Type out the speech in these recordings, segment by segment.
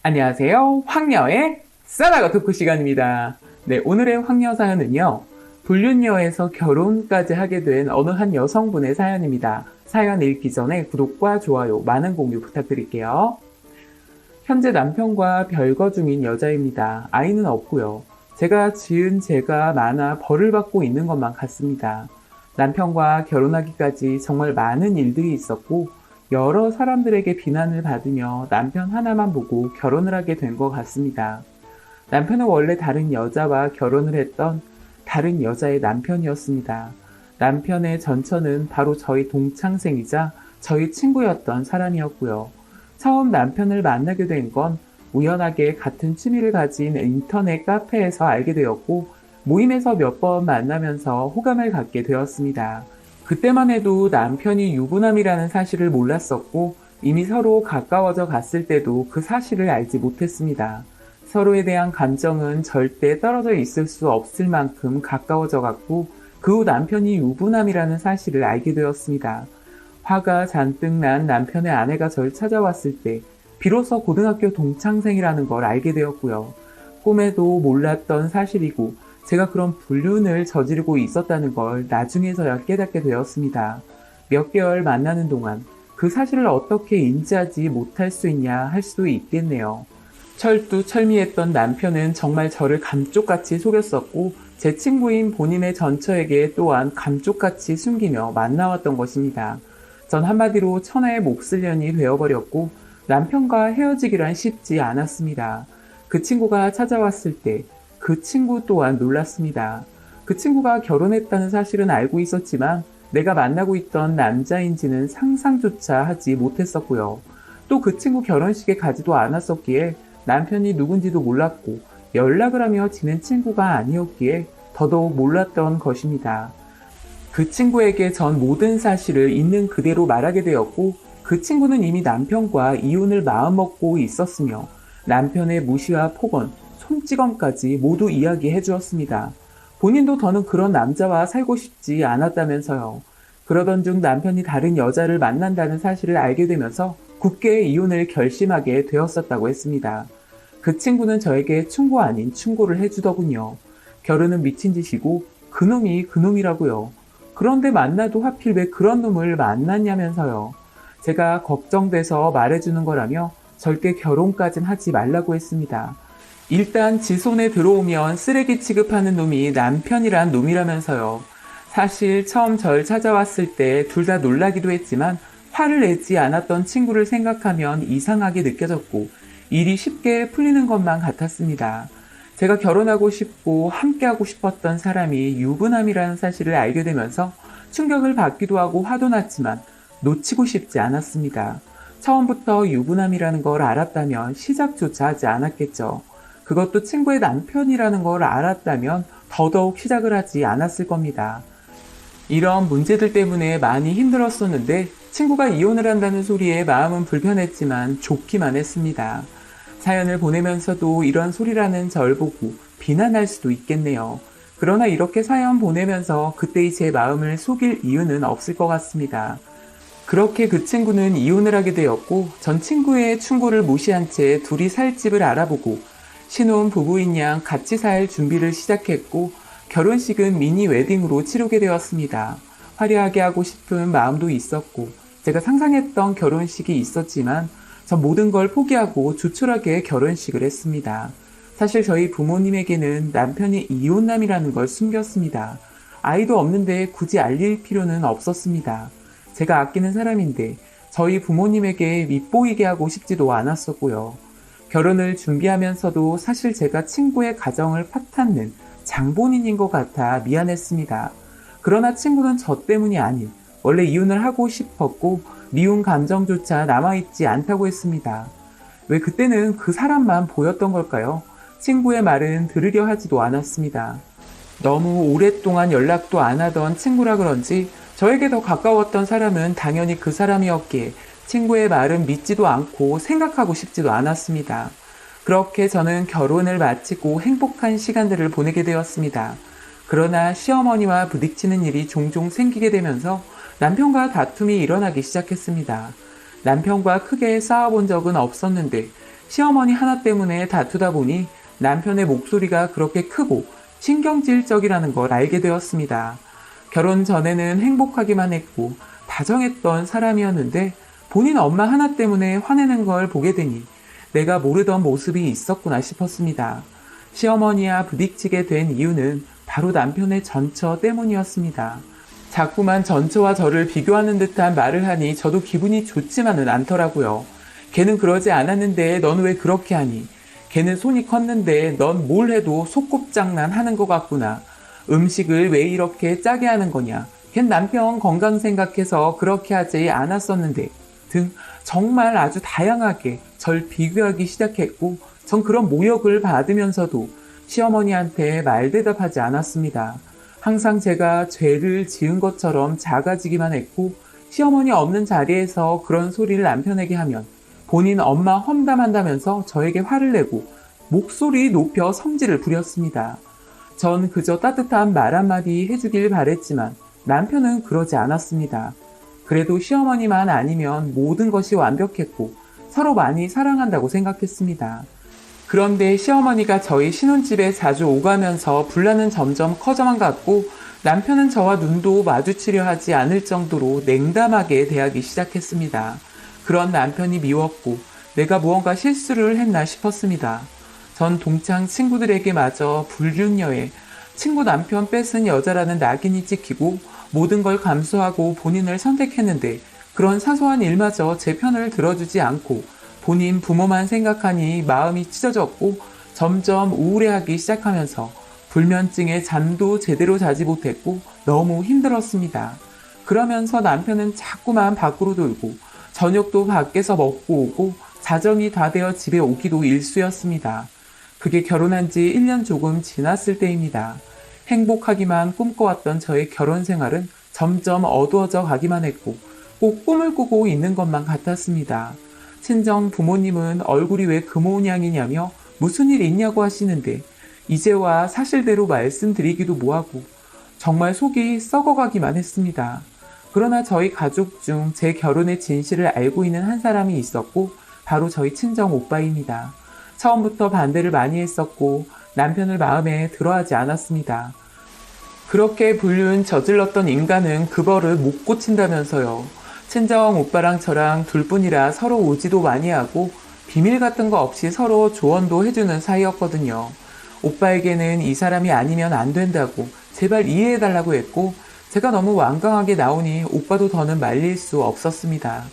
안녕하세요. 황녀의 싸다가 토크 시간입니다. 네, 오늘의 황녀 사연은요. 불륜녀에서 결혼까지 하게 된 어느 한 여성분의 사연입니다. 사연 읽기 전에 구독과 좋아요, 많은 공유 부탁드릴게요. 현재 남편과 별거 중인 여자입니다. 아이는 없고요. 제가 지은 죄가 많아 벌을 받고 있는 것만 같습니다. 남편과 결혼하기까지 정말 많은 일들이 있었고 여러 사람들에게 비난을 받으며 남편 하나만 보고 결혼을 하게 된 것 같습니다. 남편은 원래 다른 여자와 결혼을 했던 다른 여자의 남편이었습니다. 남편의 전처는 바로 저희 동창생이자 저희 친구였던 사람이었고요. 처음 남편을 만나게 된 건 우연하게 같은 취미를 가진 인터넷 카페에서 알게 되었고 모임에서 몇 번 만나면서 호감을 갖게 되었습니다. 그때만 해도 남편이 유부남이라는 사실을 몰랐었고 이미 서로 가까워져 갔을 때도 그 사실을 알지 못했습니다. 서로에 대한 감정은 절대 떨어져 있을 수 없을 만큼 가까워져 갔고 그 후 남편이 유부남이라는 사실을 알게 되었습니다. 화가 잔뜩 난 남편의 아내가 절 찾아왔을 때 비로소 고등학교 동창생이라는 걸 알게 되었고요. 꿈에도 몰랐던 사실이고 제가 그런 불륜을 저지르고 있었다는 걸 나중에서야 깨닫게 되었습니다. 몇 개월 만나는 동안 그 사실을 어떻게 인지하지 못할 수 있냐 할 수도 있겠네요. 철두철미했던 남편은 정말 저를 감쪽같이 속였었고 제 친구인 본인의 전처에게 또한 감쪽같이 숨기며 만나왔던 것입니다. 전 한마디로 천하의 몫을년이 되어버렸고 남편과 헤어지기란 쉽지 않았습니다. 그 친구가 찾아왔을 때 그 친구 또한 놀랐습니다. 그 친구가 결혼했다는 사실은 알고 있었지만 내가 만나고 있던 남자인지는 상상조차 하지 못했었고요. 또 그 친구 결혼식에 가지도 않았었기에 남편이 누군지도 몰랐고 연락을 하며 지낸 친구가 아니었기에 더더욱 몰랐던 것입니다. 그 친구에게 전 모든 사실을 있는 그대로 말하게 되었고 그 친구는 이미 남편과 이혼을 마음먹고 있었으며 남편의 무시와 폭언, 손찌검까지 모두 이야기해 주었습니다. 본인도 더는 그런 남자와 살고 싶지 않았다면서요. 그러던 중 남편이 다른 여자를 만난다는 사실을 알게 되면서 굳게 이혼을 결심하게 되었었다고 했습니다. 그 친구는 저에게 충고 아닌 충고를 해주더군요. 결혼은 미친 짓이고 그놈이 그놈이라고요. 그런데 만나도 하필 왜 그런 놈을 만났냐면서요. 제가 걱정돼서 말해주는 거라며 절대 결혼까진 하지 말라고 했습니다. 일단 지 손에 들어오면 쓰레기 취급하는 놈이 남편이란 놈이라면서요. 사실 처음 절 찾아왔을 때 둘 다 놀라기도 했지만 화를 내지 않았던 친구를 생각하면 이상하게 느껴졌고 일이 쉽게 풀리는 것만 같았습니다. 제가 결혼하고 싶고 함께하고 싶었던 사람이 유부남이라는 사실을 알게 되면서 충격을 받기도 하고 화도 났지만 놓치고 싶지 않았습니다. 처음부터 유부남이라는 걸 알았다면 시작조차 하지 않았겠죠. 그것도 친구의 남편이라는 걸 알았다면 더더욱 시작을 하지 않았을 겁니다. 이런 문제들 때문에 많이 힘들었었는데 친구가 이혼을 한다는 소리에 마음은 불편했지만 좋기만 했습니다. 사연을 보내면서도 이런 소리라는 절 보고 비난할 수도 있겠네요. 그러나 이렇게 사연 보내면서 그때의 제 마음을 속일 이유는 없을 것 같습니다. 그렇게 그 친구는 이혼을 하게 되었고 전 친구의 충고를 무시한 채 둘이 살 집을 알아보고 신혼 부부인 양 같이 살 준비를 시작했고 결혼식은 미니 웨딩으로 치르게 되었습니다. 화려하게 하고 싶은 마음도 있었고 제가 상상했던 결혼식이 있었지만 전 모든 걸 포기하고 조촐하게 결혼식을 했습니다. 사실 저희 부모님에게는 남편이 이혼남이라는 걸 숨겼습니다. 아이도 없는데 굳이 알릴 필요는 없었습니다. 제가 아끼는 사람인데 저희 부모님에게 밉보이게 하고 싶지도 않았었고요. 결혼을 준비하면서도 사실 제가 친구의 가정을 파탄낸 장본인인 것 같아 미안했습니다. 그러나 친구는 저 때문이 아닌 원래 이혼을 하고 싶었고 미운 감정조차 남아있지 않다고 했습니다. 왜 그때는 그 사람만 보였던 걸까요? 친구의 말은 들으려 하지도 않았습니다. 너무 오랫동안 연락도 안 하던 친구라 그런지 저에게 더 가까웠던 사람은 당연히 그 사람이었기에 친구의 말은 믿지도 않고 생각하고 싶지도 않았습니다. 그렇게 저는 결혼을 마치고 행복한 시간들을 보내게 되었습니다. 그러나 시어머니와 부딪히는 일이 종종 생기게 되면서 남편과 다툼이 일어나기 시작했습니다. 남편과 크게 싸워본 적은 없었는데 시어머니 하나 때문에 다투다 보니 남편의 목소리가 그렇게 크고 신경질적이라는 걸 알게 되었습니다. 결혼 전에는 행복하기만 했고 다정했던 사람이었는데 본인 엄마 하나 때문에 화내는 걸 보게 되니 내가 모르던 모습이 있었구나 싶었습니다. 시어머니와 부딪히게 된 이유는 바로 남편의 전처 때문이었습니다. 자꾸만 전처와 저를 비교하는 듯한 말을 하니 저도 기분이 좋지만은 않더라고요. 걔는 그러지 않았는데 넌 왜 그렇게 하니? 걔는 손이 컸는데 넌 뭘 해도 소꿉장난 하는 것 같구나. 음식을 왜 이렇게 짜게 하는 거냐? 걘 남편 건강 생각해서 그렇게 하지 않았었는데 등 정말 아주 다양하게 절 비교하기 시작했고 전 그런 모욕을 받으면서도 시어머니한테 말대답하지 않았습니다. 항상 제가 죄를 지은 것처럼 작아지기만 했고 시어머니 없는 자리에서 그런 소리를 남편에게 하면 본인 엄마 험담한다면서 저에게 화를 내고 목소리 높여 성질을 부렸습니다. 전 그저 따뜻한 말 한마디 해주길 바랬지만 남편은 그러지 않았습니다. 그래도 시어머니만 아니면 모든 것이 완벽했고 서로 많이 사랑한다고 생각했습니다. 그런데 시어머니가 저희 신혼집에 자주 오가면서 분란은 점점 커져만 갔고 남편은 저와 눈도 마주치려 하지 않을 정도로 냉담하게 대하기 시작했습니다. 그런 남편이 미웠고 내가 무언가 실수를 했나 싶었습니다. 전 동창 친구들에게 마저 불륜녀에 친구 남편 뺏은 여자라는 낙인이 찍히고 모든 걸 감수하고 본인을 선택했는데 그런 사소한 일마저 제 편을 들어주지 않고 본인 부모만 생각하니 마음이 찢어졌고 점점 우울해하기 시작하면서 불면증에 잠도 제대로 자지 못했고 너무 힘들었습니다. 그러면서 남편은 자꾸만 밖으로 돌고 저녁도 밖에서 먹고 오고 자정이 다 되어 집에 오기도 일쑤였습니다. 그게 결혼한 지 1년 조금 지났을 때입니다. 행복하기만 꿈꿔왔던 저의 결혼 생활은 점점 어두워져 가기만 했고 꼭 꿈을 꾸고 있는 것만 같았습니다. 친정 부모님은 얼굴이 왜 그 모양이냐며 무슨 일 있냐고 하시는데 이제와 사실대로 말씀드리기도 뭐하고 정말 속이 썩어가기만 했습니다. 그러나 저희 가족 중 제 결혼의 진실을 알고 있는 한 사람이 있었고 바로 저희 친정 오빠입니다. 처음부터 반대를 많이 했었고 남편을 마음에 들어하지 않았습니다. 그렇게 불륜 저질렀던 인간은 그 벌을 못 고친다면서요. 친정 오빠랑 저랑 둘뿐이라 서로 오지도 많이 하고 비밀 같은 거 없이 서로 조언도 해주는 사이였거든요. 오빠에게는 이 사람이 아니면 안 된다고 제발 이해해달라고 했고 제가 너무 완강하게 나오니 오빠도 더는 말릴 수 없었습니다.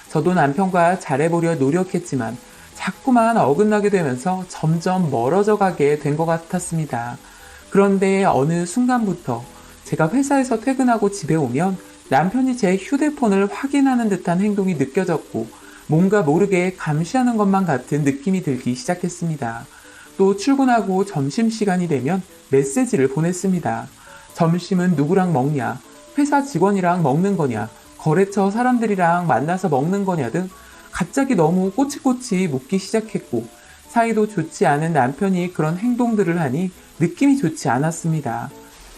저도 남편과 잘해보려 노력했지만 자꾸만 어긋나게 되면서 점점 멀어져 가게 된 것 같았습니다. 그런데 어느 순간부터 제가 회사에서 퇴근하고 집에 오면 남편이 제 휴대폰을 확인하는 듯한 행동이 느껴졌고 뭔가 모르게 감시하는 것만 같은 느낌이 들기 시작했습니다. 또 출근하고 점심시간이 되면 메시지를 보냈습니다. 점심은 누구랑 먹냐? 회사 직원이랑 먹는 거냐? 거래처 사람들이랑 만나서 먹는 거냐 등 갑자기 너무 꼬치꼬치 묻기 시작했고 사이도 좋지 않은 남편이 그런 행동들을 하니 느낌이 좋지 않았습니다.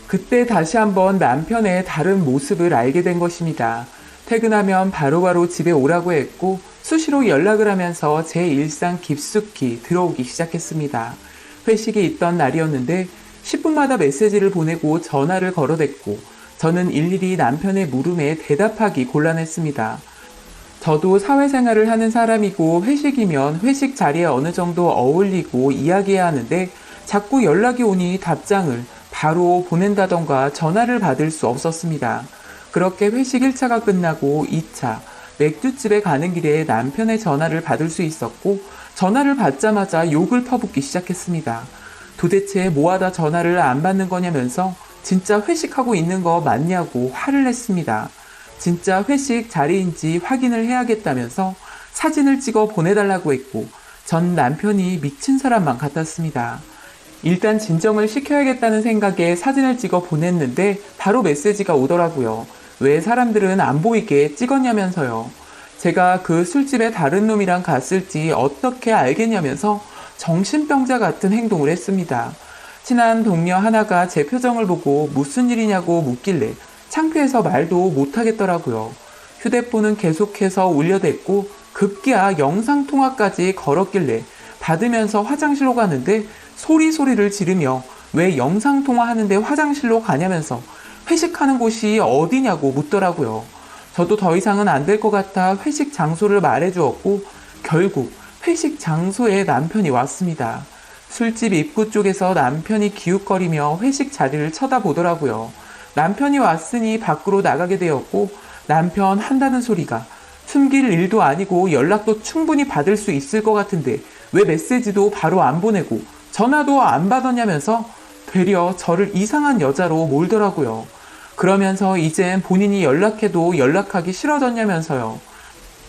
그때 다시 한번 남편의 다른 모습을 알게 된 것입니다. 퇴근하면 바로바로 집에 오라고 했고 수시로 연락을 하면서 제 일상 깊숙이 들어오기 시작했습니다. 회식이 있던 날이었는데 10분마다 메시지를 보내고 전화를 걸어댔고 저는 일일이 남편의 물음에 대답하기 곤란했습니다. 저도 사회생활을 하는 사람이고 회식이면 회식 자리에 어느 정도 어울리고 이야기해야 하는데 자꾸 연락이 오니 답장을 바로 보낸다던가 전화를 받을 수 없었습니다. 그렇게 회식 1차가 끝나고 2차 맥주집에 가는 길에 남편의 전화를 받을 수 있었고 전화를 받자마자 욕을 퍼붓기 시작했습니다. 도대체 뭐하다 전화를 안 받는 거냐면서 진짜 회식하고 있는 거 맞냐고 화를 냈습니다. 진짜 회식 자리인지 확인을 해야겠다면서 사진을 찍어 보내달라고 했고 전 남편이 미친 사람만 같았습니다. 일단 진정을 시켜야겠다는 생각에 사진을 찍어 보냈는데 바로 메시지가 오더라고요. 왜 사람들은 안 보이게 찍었냐면서요. 제가 그 술집에 다른 놈이랑 갔을지 어떻게 알겠냐면서 정신병자 같은 행동을 했습니다. 친한 동료 하나가 제 표정을 보고 무슨 일이냐고 묻길래 창피해서 말도 못하겠더라고요. 휴대폰은 계속해서 울려댔고 급기야 영상통화까지 걸었길래 받으면서 화장실로 가는데 소리를 지르며 왜 영상통화하는데 화장실로 가냐면서 회식하는 곳이 어디냐고 묻더라고요. 저도 더 이상은 안 될 것 같아 회식 장소를 말해주었고 결국 회식 장소에 남편이 왔습니다. 술집 입구 쪽에서 남편이 기웃거리며 회식 자리를 쳐다보더라고요. 남편이 왔으니 밖으로 나가게 되었고 남편 한다는 소리가 숨길 일도 아니고 연락도 충분히 받을 수 있을 것 같은데 왜 메시지도 바로 안 보내고 전화도 안 받았냐면서 되려 저를 이상한 여자로 몰더라고요. 그러면서 이젠 본인이 연락해도 연락하기 싫어졌냐면서요.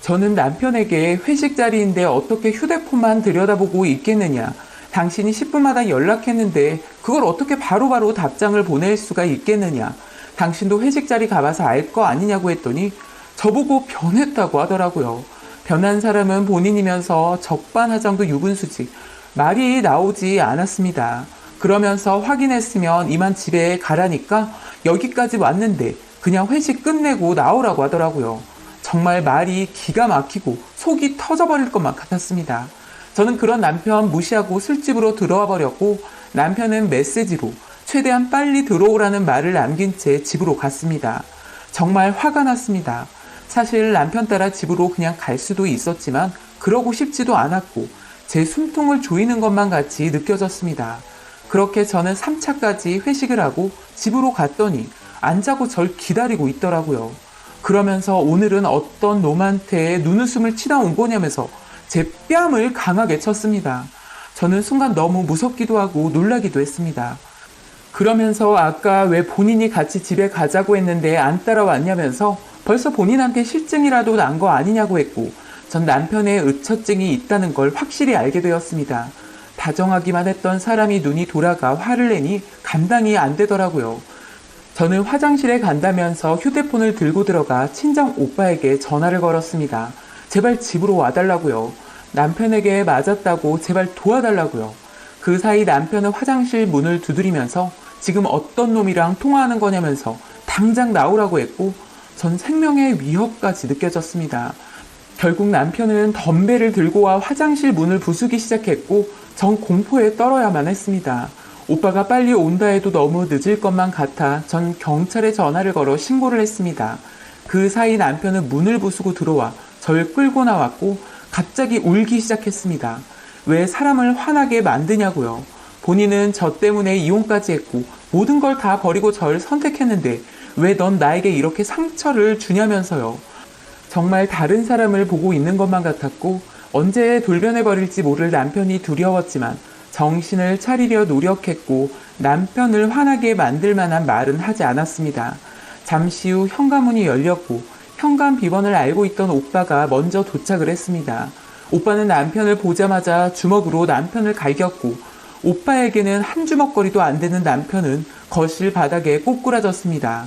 저는 남편에게 회식 자리인데 어떻게 휴대폰만 들여다보고 있겠느냐. 당신이 10분마다 연락했는데 그걸 어떻게 바로바로 답장을 보낼 수가 있겠느냐. 당신도 회식 자리 가봐서 알 거 아니냐고 했더니 저보고 변했다고 하더라고요. 변한 사람은 본인이면서 적반하장도 유분수지 말이 나오지 않았습니다. 그러면서 확인했으면 이만 집에 가라니까 여기까지 왔는데 그냥 회식 끝내고 나오라고 하더라고요. 정말 말이 기가 막히고 속이 터져버릴 것만 같았습니다. 저는 그런 남편 무시하고 술집으로 들어와 버렸고 남편은 메시지로 최대한 빨리 들어오라는 말을 남긴 채 집으로 갔습니다. 정말 화가 났습니다. 사실 남편 따라 집으로 그냥 갈 수도 있었지만 그러고 싶지도 않았고 제 숨통을 조이는 것만 같이 느껴졌습니다. 그렇게 저는 3차까지 회식을 하고 집으로 갔더니 안 자고 절 기다리고 있더라고요. 그러면서 오늘은 어떤 놈한테 눈웃음을 치다 온 거냐면서 제 뺨을 강하게 쳤습니다. 저는 순간 너무 무섭기도 하고 놀라기도 했습니다. 그러면서 아까 왜 본인이 같이 집에 가자고 했는데 안 따라왔냐면서 벌써 본인한테 실증이라도 난 거 아니냐고 했고 전 남편의 의처증이 있다는 걸 확실히 알게 되었습니다. 다정하기만 했던 사람이 눈이 돌아가 화를 내니 감당이 안 되더라고요. 저는 화장실에 간다면서 휴대폰을 들고 들어가 친정 오빠에게 전화를 걸었습니다. 제발 집으로 와달라고요. 남편에게 맞았다고 제발 도와달라고요. 그 사이 남편은 화장실 문을 두드리면서 지금 어떤 놈이랑 통화하는 거냐면서 당장 나오라고 했고 전 생명의 위협까지 느껴졌습니다. 결국 남편은 덤벨을 들고 와 화장실 문을 부수기 시작했고 전 공포에 떨어야만 했습니다. 오빠가 빨리 온다 해도 너무 늦을 것만 같아 전 경찰에 전화를 걸어 신고를 했습니다. 그 사이 남편은 문을 부수고 들어와 절 끌고 나왔고 갑자기 울기 시작했습니다. 왜 사람을 화나게 만드냐고요. 본인은 저 때문에 이혼까지 했고 모든 걸 다 버리고 절 선택했는데 왜 넌 나에게 이렇게 상처를 주냐면서요. 정말 다른 사람을 보고 있는 것만 같았고 언제 돌변해버릴지 모를 남편이 두려웠지만 정신을 차리려 노력했고 남편을 화나게 만들 만한 말은 하지 않았습니다. 잠시 후 현관문이 열렸고 현관 비번을 알고 있던 오빠가 먼저 도착을 했습니다. 오빠는 남편을 보자마자 주먹으로 남편을 갈겼고 오빠에게는 한 주먹거리도 안 되는 남편은 거실 바닥에 꼬꾸라졌습니다.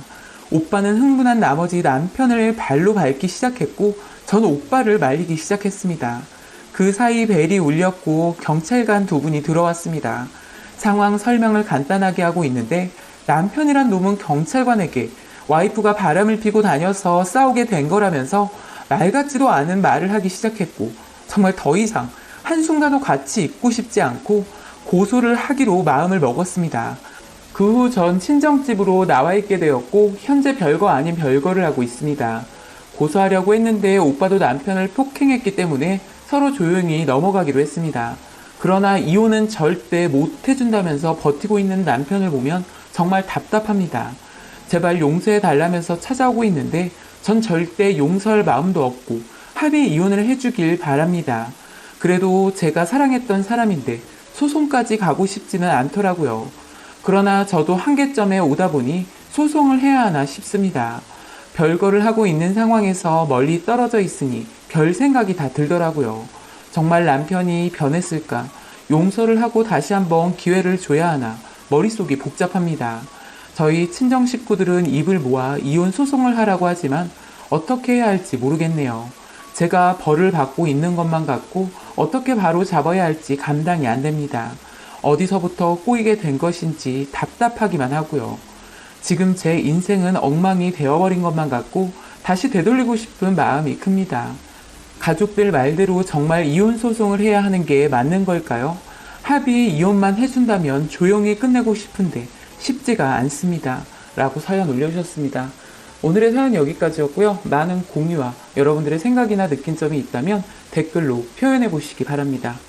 오빠는 흥분한 나머지 남편을 발로 밟기 시작했고 전 오빠를 말리기 시작했습니다. 그 사이 벨이 울렸고 경찰관 두 분이 들어왔습니다. 상황 설명을 간단하게 하고 있는데 남편이란 놈은 경찰관에게 와이프가 바람을 피고 다녀서 싸우게 된 거라면서 말 같지도 않은 말을 하기 시작했고 정말 더 이상 한순간도 같이 있고 싶지 않고 고소를 하기로 마음을 먹었습니다. 그 후 전 친정집으로 나와 있게 되었고 현재 별거 아닌 별거를 하고 있습니다. 고소하려고 했는데 오빠도 남편을 폭행했기 때문에 서로 조용히 넘어가기로 했습니다. 그러나 이혼은 절대 못 해준다면서 버티고 있는 남편을 보면 정말 답답합니다. 제발 용서해달라면서 찾아오고 있는데 전 절대 용서할 마음도 없고 합의 이혼을 해주길 바랍니다. 그래도 제가 사랑했던 사람인데 소송까지 가고 싶지는 않더라고요. 그러나 저도 한계점에 오다 보니 소송을 해야 하나 싶습니다. 별거를 하고 있는 상황에서 멀리 떨어져 있으니 별 생각이 다 들더라고요. 정말 남편이 변했을까? 용서를 하고 다시 한번 기회를 줘야 하나? 머릿속이 복잡합니다. 저희 친정 식구들은 입을 모아 이혼 소송을 하라고 하지만 어떻게 해야 할지 모르겠네요. 제가 벌을 받고 있는 것만 같고 어떻게 바로 잡아야 할지 감당이 안 됩니다. 어디서부터 꼬이게 된 것인지 답답하기만 하고요. 지금 제 인생은 엉망이 되어버린 것만 같고 다시 되돌리고 싶은 마음이 큽니다. 가족들 말대로 정말 이혼 소송을 해야 하는 게 맞는 걸까요? 합의 이혼만 해준다면 조용히 끝내고 싶은데 쉽지가 않습니다. 라고 사연 올려주셨습니다. 오늘의 사연 여기까지였고요. 많은 공유와 여러분들의 생각이나 느낀 점이 있다면 댓글로 표현해 보시기 바랍니다.